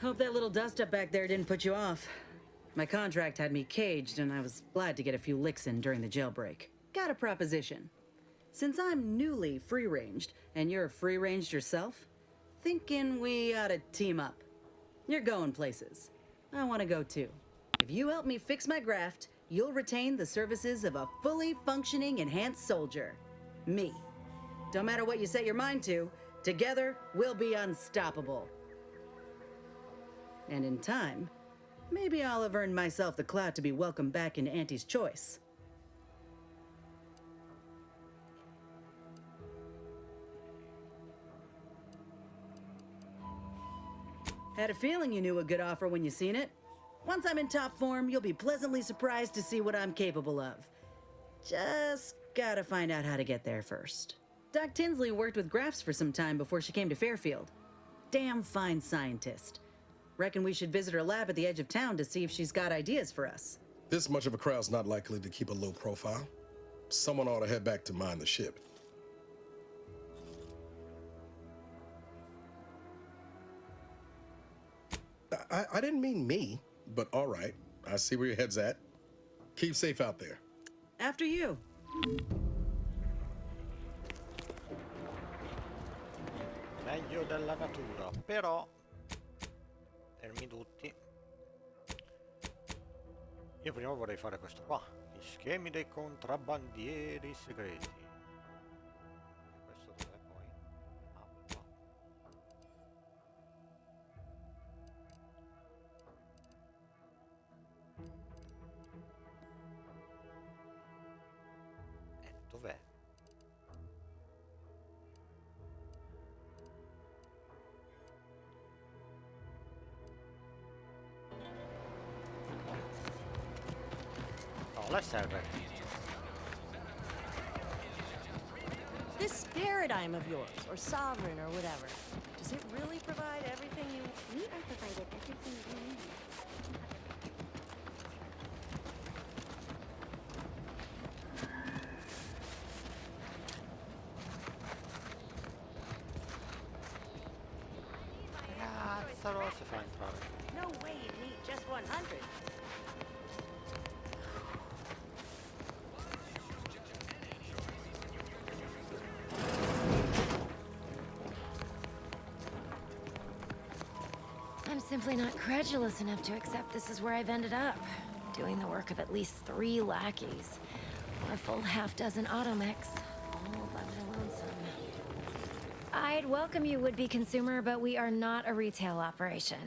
Hope that little dust up back there didn't put you off. My contract had me caged, and I was glad to get a few licks in during the jailbreak. Got a proposition. Since I'm newly free-ranged, and you're free-ranged yourself, thinking we ought to team up. You're going places. I want to go too. If you help me fix my graft, you'll retain the services of a fully functioning enhanced soldier. Me. Don't matter what you set your mind to, together we'll be unstoppable. And in time, maybe I'll have earned myself the clout to be welcomed back into Auntie's Choice. Had a feeling you knew a good offer when you seen it. Once I'm in top form, you'll be pleasantly surprised to see what I'm capable of. Just gotta find out how to get there first. Doc Tinsley worked with Grafts for some time before she came to Fairfield. Damn fine scientist. Reckon we should visit her lab at the edge of town to see if she's got ideas for us. This much of a crowd's not likely to keep a low profile. Someone ought to head back to mine the ship. I didn't mean me, but all right. I see where your head's at. Keep safe out there. After you. Meglio della natura, però fermi tutti. Io prima vorrei fare questo qua, gli schemi dei contrabbandieri segreti. Questo dov'è poi? Ah, qua. Dov'è? Oh, let's have it. This paradigm of yours, or sovereign, or whatever, does it really provide everything you... We are provided everything we need. Cazzaro, si fa entrare. No way you'd need just 100. I'm simply not credulous enough to accept this is where I've ended up. Doing the work of at least 3 lackeys. Or a full half-dozen automechs. All by my lonesome. I'd welcome you, would-be consumer, but we are not a retail operation.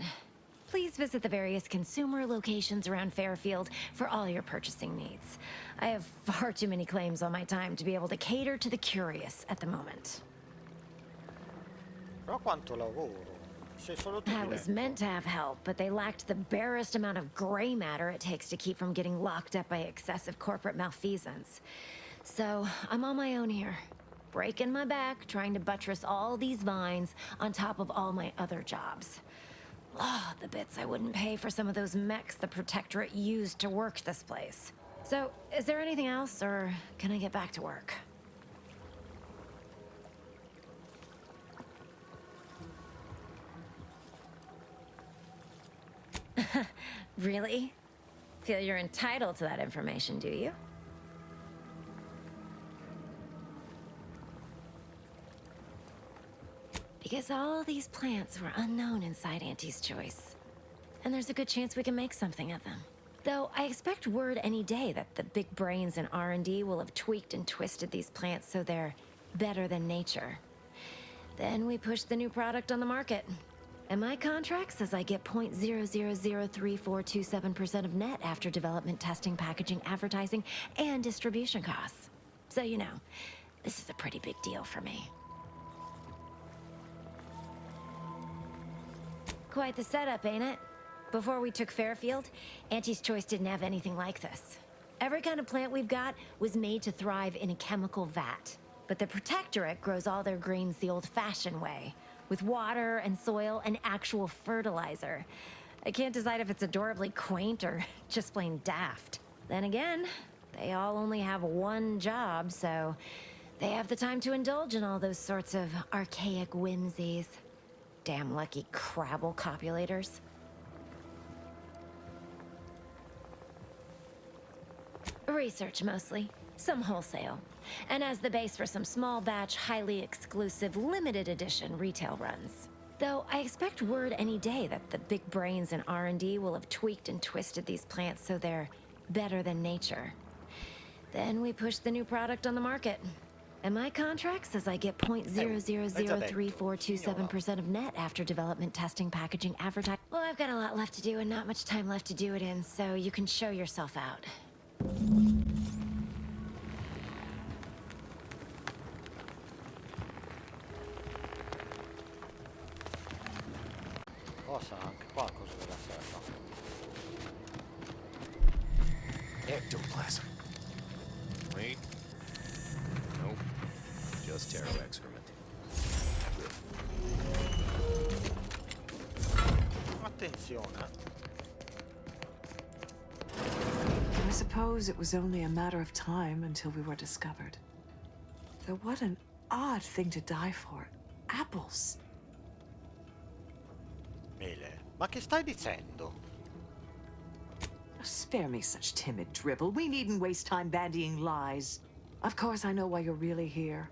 Please visit the various consumer locations around Fairfield for all your purchasing needs. I have far too many claims on my time to be able to cater to the curious at the moment. Però quanto lavoro. Sei solo tu. I was meant to have help, but they lacked the barest amount of gray matter it takes to keep from getting locked up by excessive corporate malfeasance. So, I'm on my own here. Breaking my back, trying to buttress all these vines on top of all my other jobs. Oh, the bits I wouldn't pay for some of those mechs the Protectorate used to work this place. So, is there anything else, or can I get back to work? Really? Feel you're entitled to that information, do you? Because all these plants were unknown inside Auntie's Choice. And there's a good chance we can make something of them. Though I expect word any day that the big brains in R&D will have tweaked and twisted these plants so they're better than nature. Then we push the new product on the market. And my contract says I get 0.003427% of net after development, testing, packaging, advertising, and distribution costs. So you know, this is a pretty big deal for me. Quite the setup, ain't it? Before we took Fairfield, Auntie's Choice didn't have anything like this. Every kind of plant we've got was made to thrive in a chemical vat. But the Protectorate grows all their greens the old-fashioned way, with water and soil and actual fertilizer. I can't decide if it's adorably quaint or just plain daft. Then again, they all only have one job, so they have the time to indulge in all those sorts of archaic whimsies. Damn lucky Crabble copulators. Research mostly, some wholesale, and as the base for some small batch, highly exclusive, limited edition retail runs. Though I expect word any day that the big brains in R&D will have tweaked and twisted these plants so they're better than nature. Then we push the new product on the market. And my contract says I get 0.003427% of net after development, testing, packaging, advertising. Well, I've got a lot left to do and not much time left to do it in, so you can show yourself out. Cosa anche qua, cosa della serra. Ectoplasm. Wait. Nope. Just tarot excrement. Attenzione. I suppose it was only a matter of time until we were discovered. Though what an odd thing to die for. Apples. Mele, ma che stai dicendo? Spare me such timid dribble. We needn't waste time bandying lies. Of course, I know why you're really here.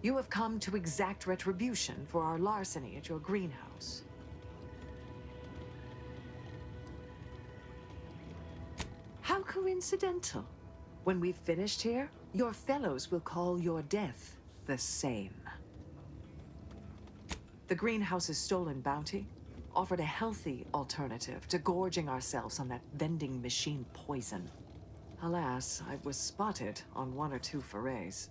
You have come to exact retribution for our larceny at your greenhouse. How coincidental. When we've finished here, your fellows will call your death the same. The greenhouse's stolen bounty offered a healthy alternative to gorging ourselves on that vending machine poison. Alas, I was spotted on 1 or 2 forays.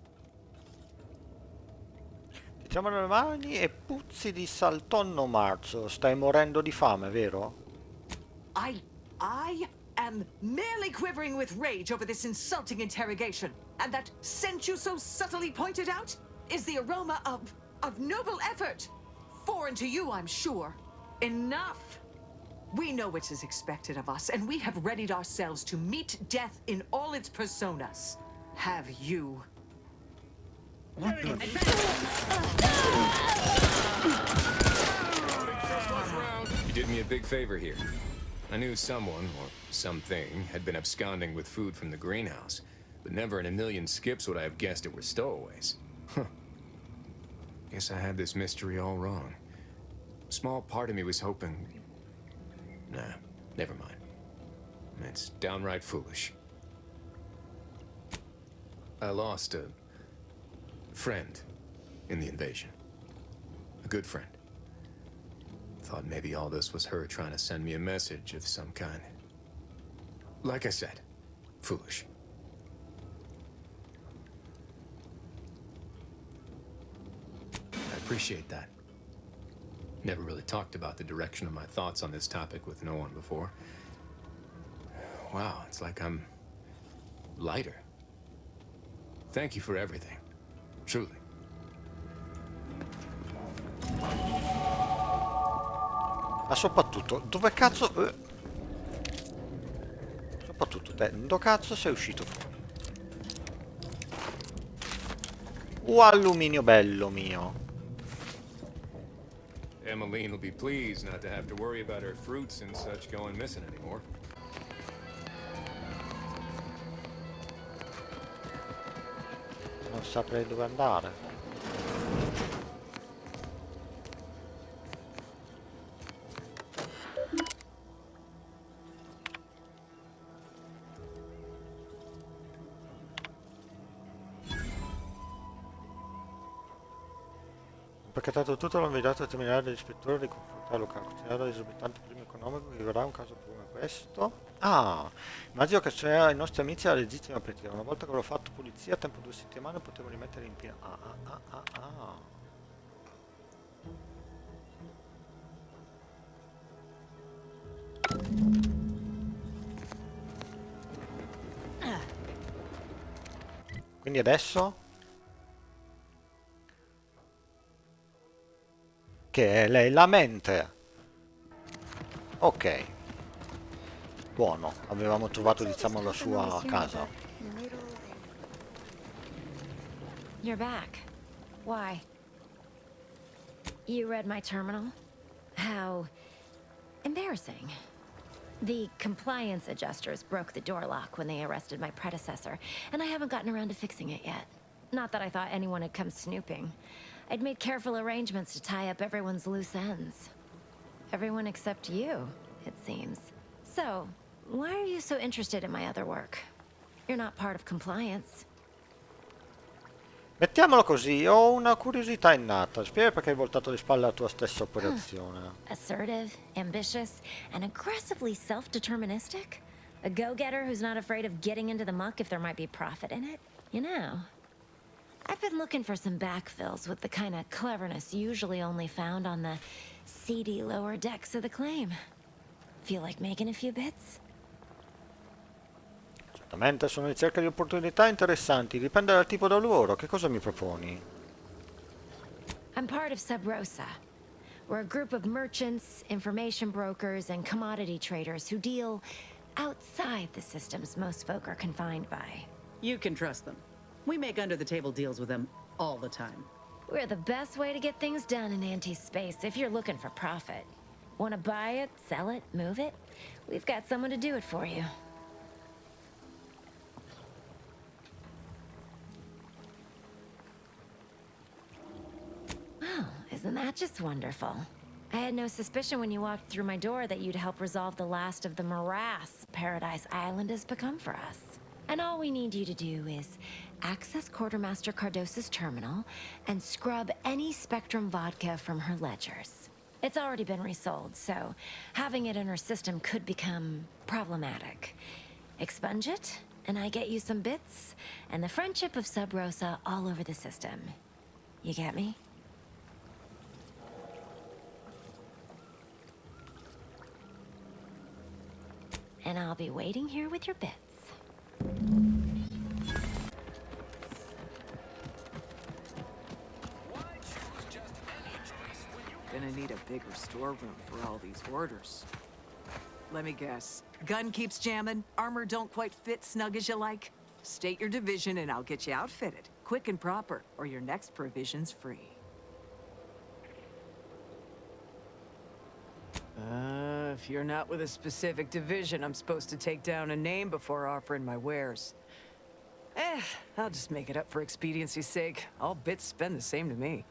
Diciamo le mani e puzzi di saltonno marzo. Stai morendo di fame, vero? I am merely quivering with rage over this insulting interrogation. And that scent you so subtly pointed out is the aroma of noble effort. Foreign to you, I'm sure. Enough! We know what is expected of us, and we have readied ourselves to meet death in all its personas. Have you? You did me a big favor here. I knew someone, or something, had been absconding with food from the greenhouse, but never in a million skips would I have guessed it were stowaways. Huh. Guess I had this mystery all wrong. Small part of me was hoping... Nah, never mind. It's downright foolish. I lost a friend in the invasion. A good friend. Thought maybe all this was her trying to send me a message of some kind. Like I said, foolish. I appreciate that. Never really talked about the direction of my thoughts on this topic with no one before. Wow, it's like I'm lighter. Thank you for everything. Truly. Ma soprattutto, dove cazzo... Soprattutto, dove cazzo sei uscito fuori? Alluminio bello mio. Emmeline will be pleased not to have to worry about her fruits and such going missing anymore. Non saprei dove andare. Pacchettato tutto, l'ho inviato a terminare dell'ispettore di confrontare locale, considerato l'esorbitante primo economico che verrà un caso come questo. Ah, immagino che sia i nostri amici alla legittima pretesa. Una volta che avrò fatto pulizia, tempo 2 settimane, potevo rimettere in piedi. Quindi adesso? Che è lei la mente. Ok. Buono, avevamo trovato, diciamo, la sua casa. You're back. Why? You read my terminal? how embarrassing. The compliance adjusters broke the door lock when they arrested my predecessor, and I haven't gotten around to fixing it yet. Not that I thought anyone had come snooping. I'd made careful arrangements to tie up everyone's loose ends. Everyone except you, it seems. So, why are you so interested in my other work? You're not part of compliance. Mettiamolo così, ho una curiosità innata. Spiega perché hai voltato le spalle alla tua stessa operazione. Assertive, ambitious, and aggressively self-deterministic? A go-getter who's not afraid of getting into the muck if there might be profit in it? You know, I've been looking for some backfills with the kind of cleverness usually only found on the seedy lower decks of the claim. Feel like making a few bits? Certamente sono in cerca di opportunità interessanti, dipende dal tipo di lavoro. Che cosa mi proponi? I'm part of Sub Rosa. We're a group of merchants, information brokers, and commodity traders who deal outside the systems most folk are confined by. You can trust them. We make under-the-table deals with them all the time. We're the best way to get things done in anti-space if you're looking for profit. Want to buy it, sell it, move it? We've got someone to do it for you. Well, isn't that just wonderful? I had no suspicion when you walked through my door that you'd help resolve the last of the morass Paradise Island has become for us. And all we need you to do is access Quartermaster Cardos's terminal and scrub any Spectrum vodka from her ledgers. It's already been resold, so having it in her system could become problematic. Expunge it, and I get you some bits, and the friendship of Sub Rosa all over the system. You get me? And I'll be waiting here with your bits. Gonna need a bigger storeroom for all these orders. Let me guess. Gun keeps jamming, armor don't quite fit snug as you like? State your division and I'll get you outfitted. Quick and proper, or your next provision's free. If you're not with a specific division, I'm supposed to take down a name before offering my wares. I'll just make it up for expediency's sake. All bits spend the same to me.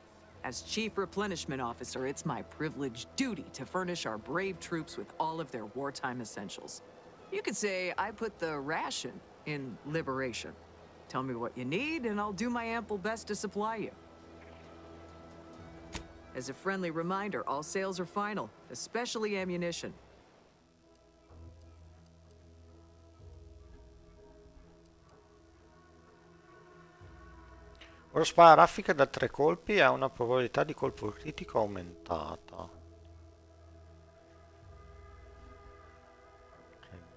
As Chief Replenishment Officer, it's my privileged duty to furnish our brave troops with all of their wartime essentials. You could say I put the ration in liberation. Tell me what you need, and I'll do my ample best to supply you. As a friendly reminder, all sales are final, especially ammunition. Ora spara raffica da 3 colpi e ha una probabilità di colpo critico aumentata.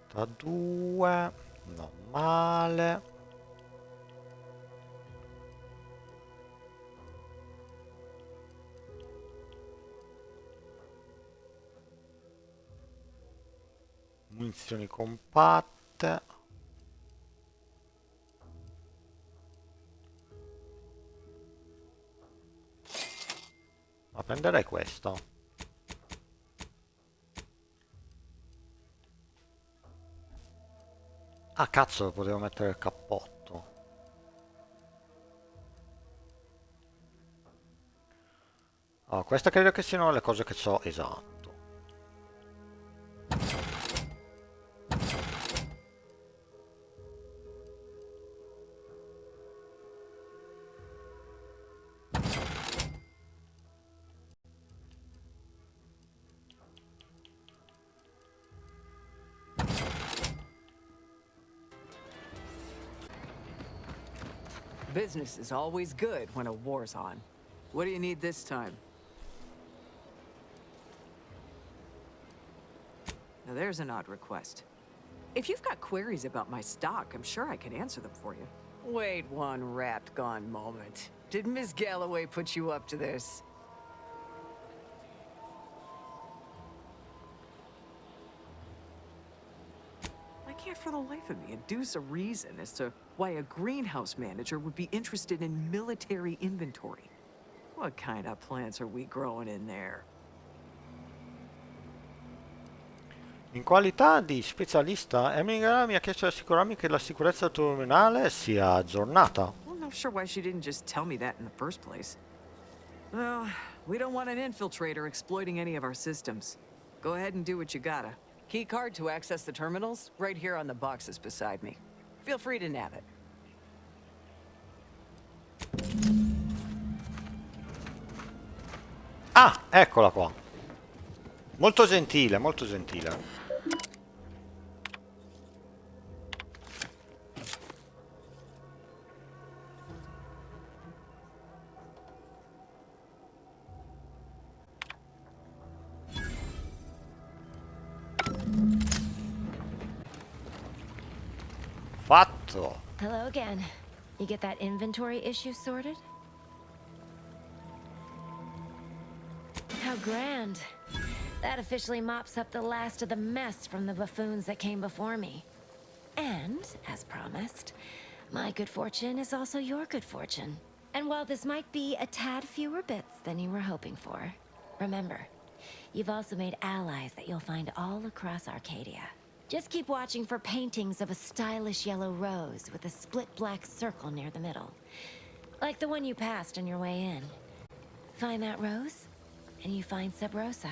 32, non male. Munizioni compatte. Ma prenderei questo. Ah cazzo, potevo mettere il cappotto. Allora, queste credo che siano le cose che so esatto. Business is always good when a war's on. What do you need this time? Now there's an odd request. If you've got queries about my stock, I'm sure I can answer them for you. Wait one rapt gone moment. Did Miss Galloway put you up to this? I can't for the life of me induce a reason as to why a greenhouse manager would be interested in military inventory. What kind of plants are we growing in there? In qualità di specialista, Emily mi ha chiesto di assicurarmi che la sicurezza terminale sia aggiornata. I'm not sure why she didn't just tell me that in the first place. Well, we don't want an infiltrator exploiting any of our systems. Go ahead and do what you gotta. Key card to access the terminals, right here on the boxes beside me. Feel free to nab it. Ah, eccola qua. Molto gentile, molto gentile. Fatto. Hello again. You get that inventory issue sorted? How grand. That officially mops up the last of the mess from the buffoons that came before me. And, as promised, my good fortune is also your good fortune. And while this might be a tad fewer bits than you were hoping for, remember, you've also made allies that you'll find all across Arcadia. Just keep watching for paintings of a stylish yellow rose with a split black circle near the middle. Like the one you passed on your way in. Find that rose, and you find Sub Rosa.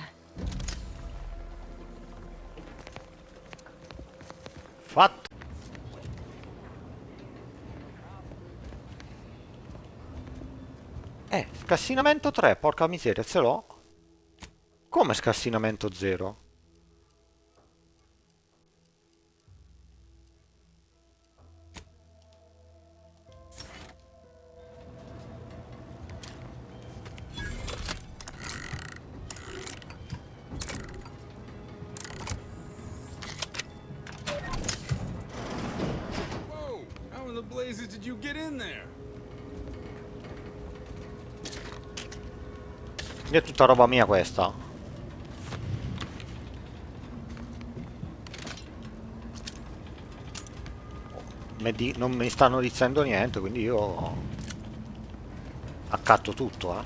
Fatto. Scassinamento 3, porca miseria, ce l'ho. Come scassinamento 0? How in the blazes did you get in there? È tutta roba mia questa. Non mi stanno dicendo niente, quindi io accatto tutto,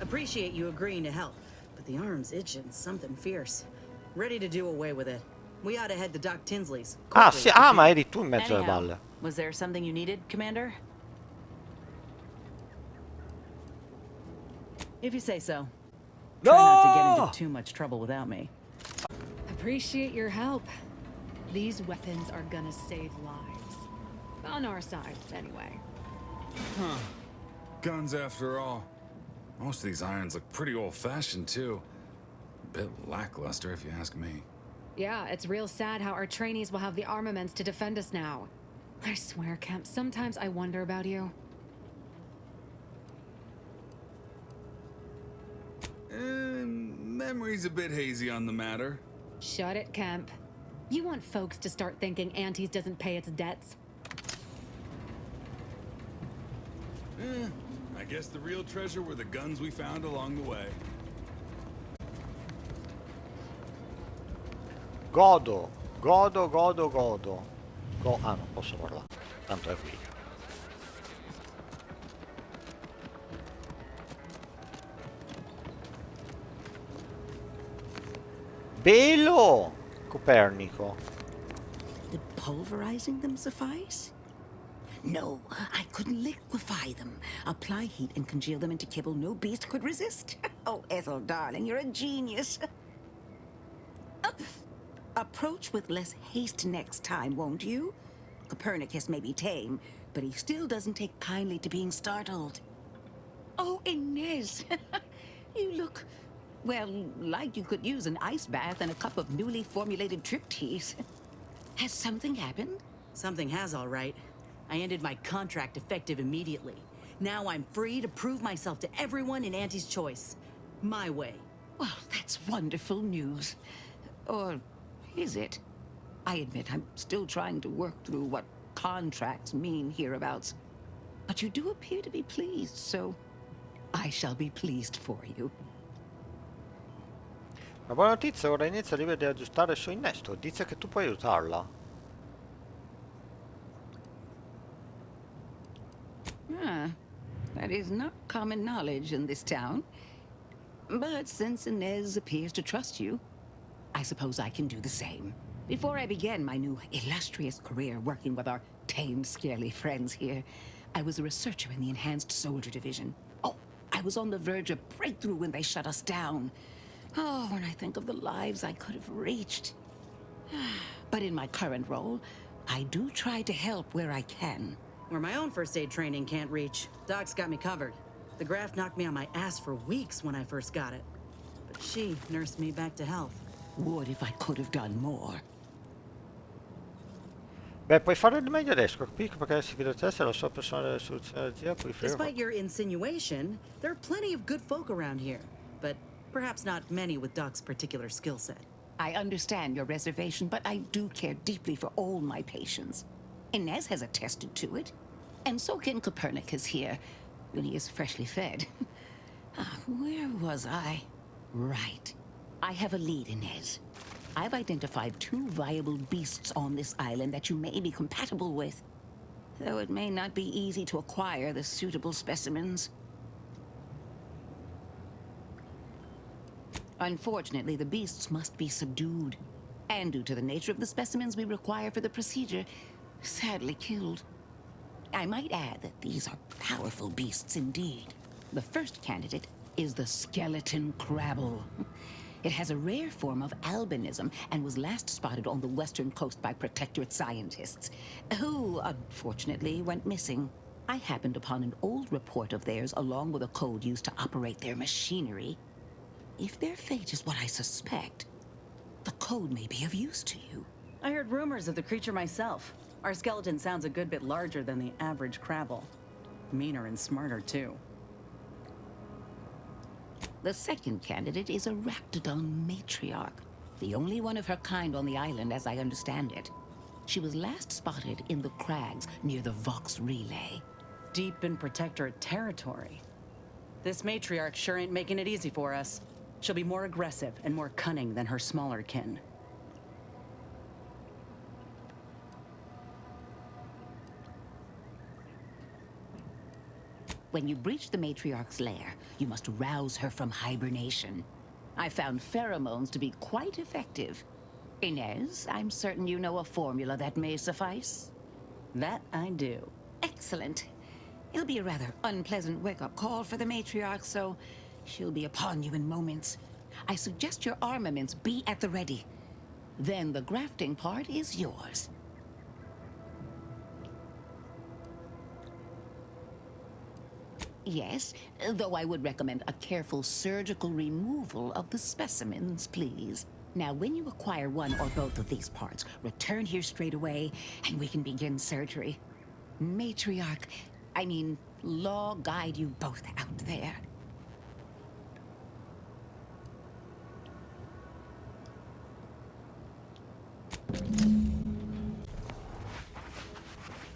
Appreciate you agreeing to help, but the arm's itching something fierce. Ready to do away with it. We ought to head to Doc Tinsley's. Ah, quickly, sì, if we ma can. eri tu in mezzo alle Anyhow, balle. was there something you needed, Commander? If you say so. Try not to get into too much trouble without me. Appreciate your help. These weapons are gonna save lives. On our side, anyway. Huh. Guns after all. Most of these irons look pretty old-fashioned, too. A bit lackluster, if you ask me. Yeah, it's real sad how our trainees will have the armaments to defend us now. I swear, Kemp, sometimes I wonder about you. Memory's a bit hazy on the matter. Shut it, Kemp. You want folks to start thinking Antes doesn't pay its debts? I guess the real treasure were the guns we found along the way. Godo, godo, godo, godo. Ah, non posso parlare. Tanto è qui. Bello! Copernico. Did pulverizing them suffice? No, I couldn't liquefy them. Apply heat and congeal them into kibble no beast could resist. Oh, Ethel, darling, you're a genius. Approach with less haste next time, won't you? Copernicus may be tame, but he still doesn't take kindly to being startled. Oh, Inez, you look, well, like you could use an ice bath and a cup of newly formulated triptease. Has something happened? Something has, all right. I ended my contract effective immediately. Now I'm free to prove myself to everyone in Auntie's choice. My way. Well, that's wonderful news. Or is it? I admit I'm still trying to work through what contracts mean hereabouts. But you do appear to be pleased, so I shall be pleased for you. La buona notizia, ora inizia a rivedere e aggiustare il suo innesto. Dice che tu puoi aiutarla. Ah, that is not common knowledge in this town. But since Inez appears to trust you, I suppose I can do the same. Before I began my new illustrious career working with our tame, scaly friends here, I was a researcher in the Enhanced Soldier Division. Oh, I was on the verge of breakthrough when they shut us down. Oh, when I think of the lives I could have reached. But in my current role, I do try to help where I can. Where my own first aid training can't reach, Doc's got me covered. The graft knocked me on my ass for weeks when I first got it. But she nursed me back to health. Would if I could have done more. Beh, puoi fare il meglio adesso, capisco perché si vede te se la sua personale soluzione alla gira, poi fermo. Despite your insinuation, there are plenty of good folk around here. But perhaps not many with Doc's particular skill set. I understand your reservation, but I do care deeply for all my patients. Inez has attested to it. And so can Copernicus here, when he is freshly fed. Where was I? Right. I have a lead, Inez. I've identified 2 viable beasts on this island that you may be compatible with. Though it may not be easy to acquire the suitable specimens. Unfortunately, the beasts must be subdued. And due to the nature of the specimens we require for the procedure, sadly killed. I might add that these are powerful beasts indeed. The first candidate is the skeleton crabble. It has a rare form of albinism and was last spotted on the western coast by Protectorate scientists, who unfortunately went missing. I happened upon an old report of theirs along with a code used to operate their machinery. If their fate is what I suspect, the code may be of use to you. I heard rumors of the creature myself. Our skeleton sounds a good bit larger than the average crabble. Meaner and smarter, too. The second candidate is a Raptidon matriarch, the only one of her kind on the island as I understand it. She was last spotted in the crags near the Vox Relay. Deep in Protectorate territory. This matriarch sure ain't making it easy for us. She'll be more aggressive and more cunning than her smaller kin. When you breach the matriarch's lair, you must rouse her from hibernation. I found pheromones to be quite effective. Inez, I'm certain you know a formula that may suffice. That I do. Excellent. It'll be a rather unpleasant wake-up call for the matriarch, so she'll be upon you in moments. I suggest your armaments be at the ready. Then the grafting part is yours. Yes, though I would recommend a careful surgical removal of the specimens, please. Now, when you acquire one or both of these parts, return here straight away, and we can begin surgery. Matriarch, I mean, law guide you both out there.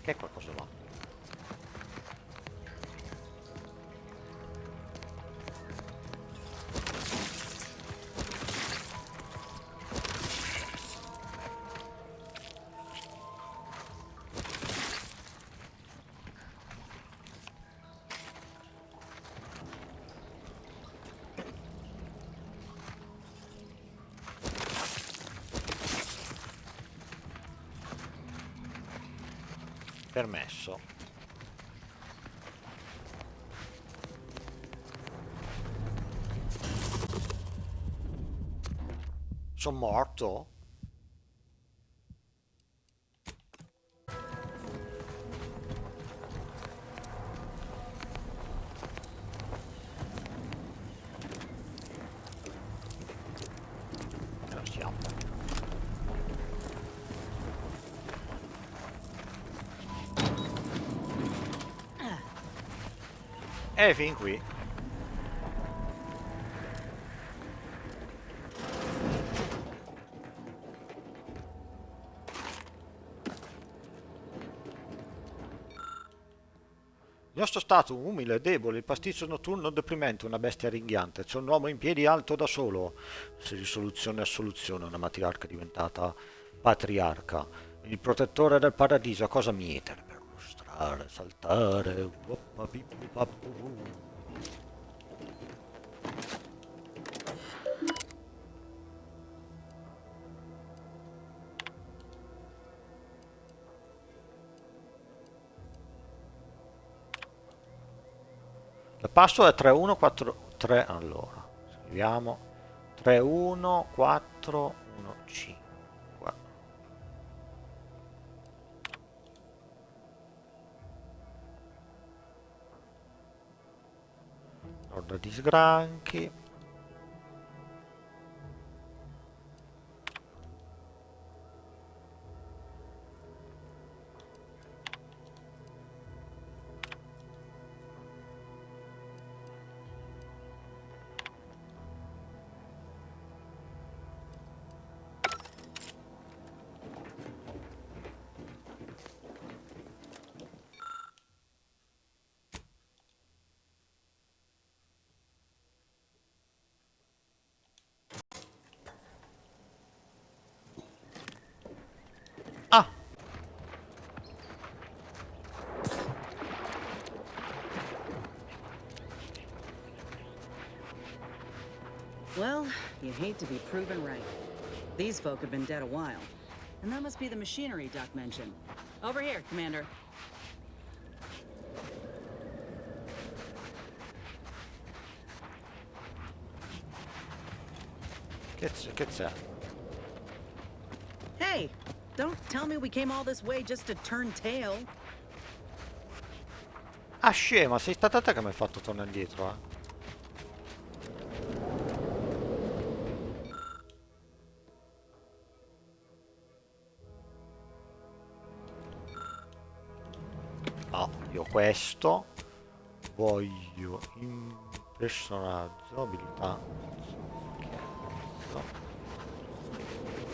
Che qualcosa va? Permesso. Sono morto? Non siamo. Fin qui. Il nostro stato umile e debole, il pasticcio notturno deprimente, una bestia ringhiante, c'è un uomo in piedi alto da solo. Se di soluzione a soluzione una matriarca diventata patriarca, il protettore del paradiso, a cosa mietere per illustrare? saltare, saltare. Woppa, pippu, pappu. Il passo è 3143. Allora, scriviamo 31415. Ordine di sgranchi. Ah! Well, you hate to be proven right. These folk have been dead a while. And that must be the machinery Duck mentioned. Over here, Commander. Che c'è? Hey, don't tell me we came all this way just to turn tail. Ah, scema, sei stata te che mi hai fatto tornare indietro, eh? No, io questo voglio in personaggio, abilità.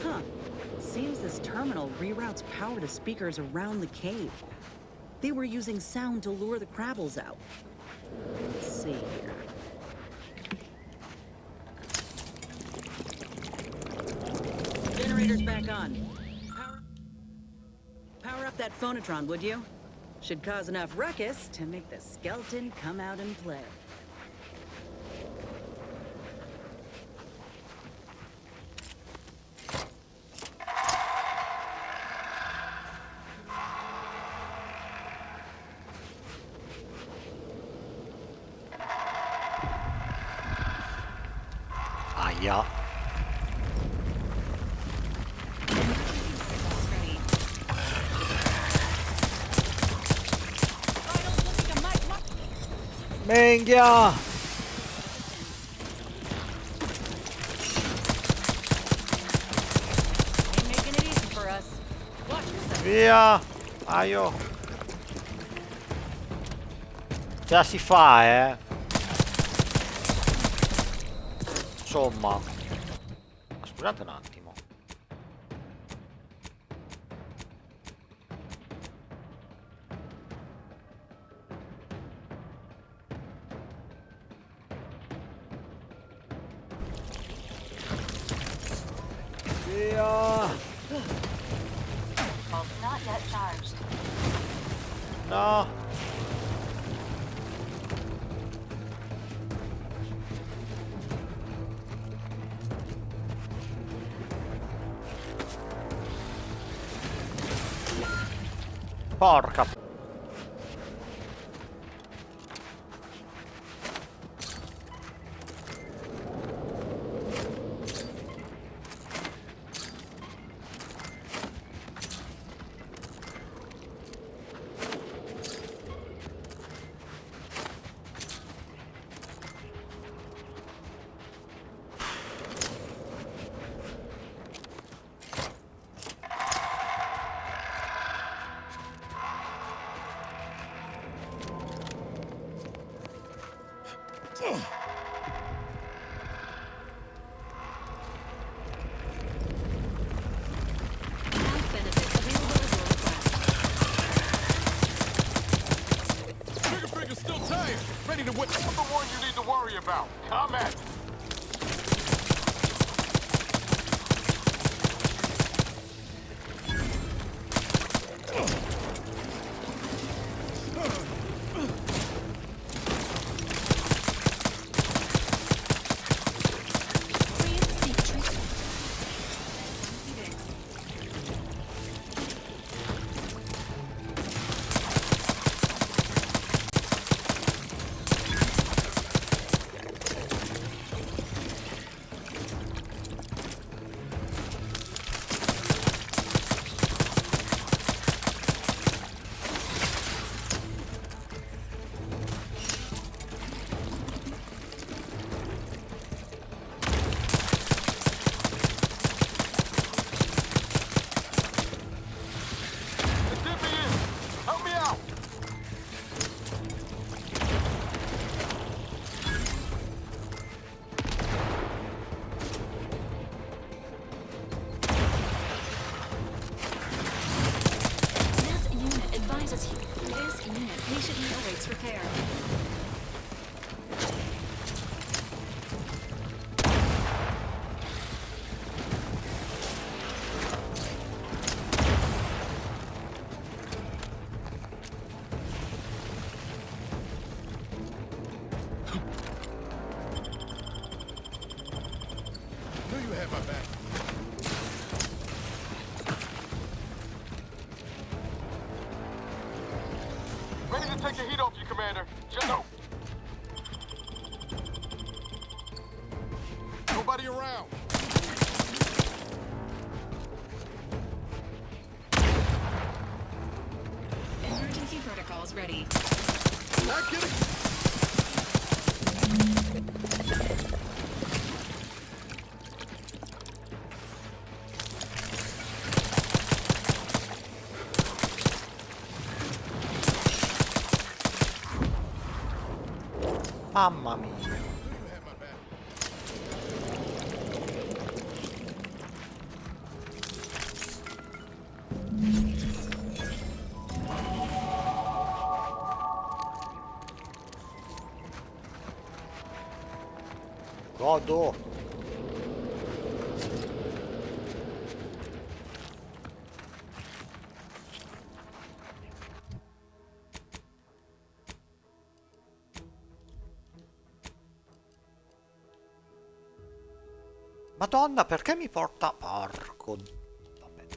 Huh. Seems this terminal reroutes power to speakers around the cave. They were using sound to lure the crabbles out. Let's see here. Generator's back on. Power up that phonotron, would you? Should cause enough ruckus to make the skeleton come out and play. Aia. Menghia! Via! Aio! Ce la si fa, eh! Insomma. Scusate un attimo. Via! Not yet charged. No! Porca. repair. Knew you had my back. Ready to take the heat off you, Commander. Just no. Nobody around. Emergency protocols ready. Not kidding. Mamma mia. Knew you had my back. Godo. Madonna, perché mi porta... Porco... Vabbè.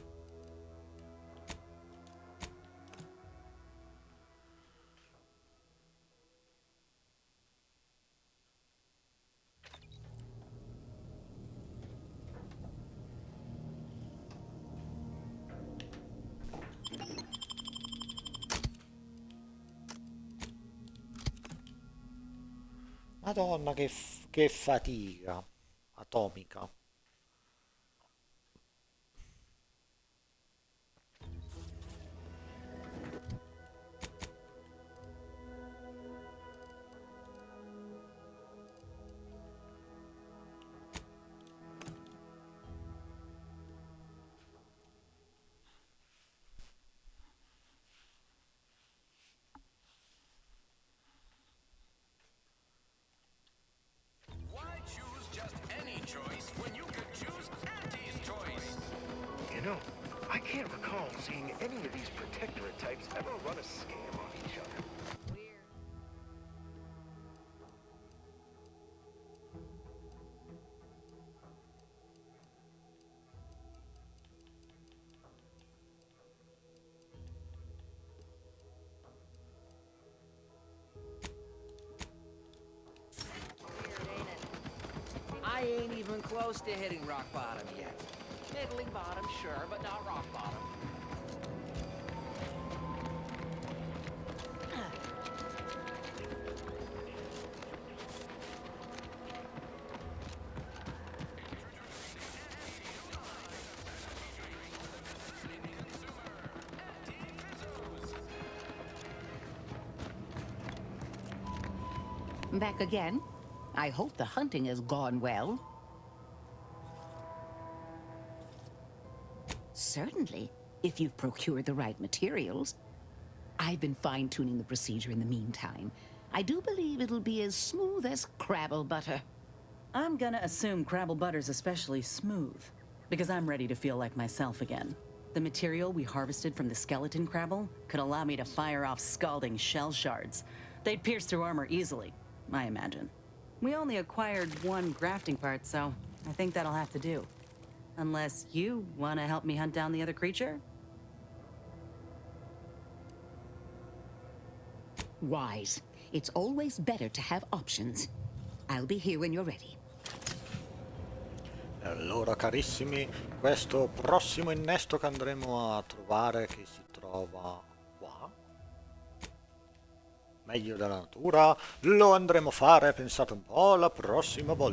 Madonna, che fatica atomica. Why choose just any choice when you could choose Auntie's choice? You know, I can't recall seeing any of these protectorate types ever run a scam on each other. I ain't even close to hitting rock bottom yet. Middling bottom, sure, but not rock bottom. Back again? I hope the hunting has gone well. Certainly, if you've procured the right materials. I've been fine-tuning the procedure in the meantime. I do believe it'll be as smooth as crabble butter. I'm gonna assume crabble butter's especially smooth, because I'm ready to feel like myself again. The material we harvested from the skeleton crabble could allow me to fire off scalding shell shards. They'd pierce through armor easily, I imagine. We only acquired one grafting part, so I think that'll have to do. Unless you want to help me hunt down the other creature? Wise. It's always better to have options. I'll be here when you're ready. Allora carissimi, questo prossimo innesto che andremo a trovare, che si trova qua, meglio della natura, lo andremo a fare, pensate un po', la prossima volta.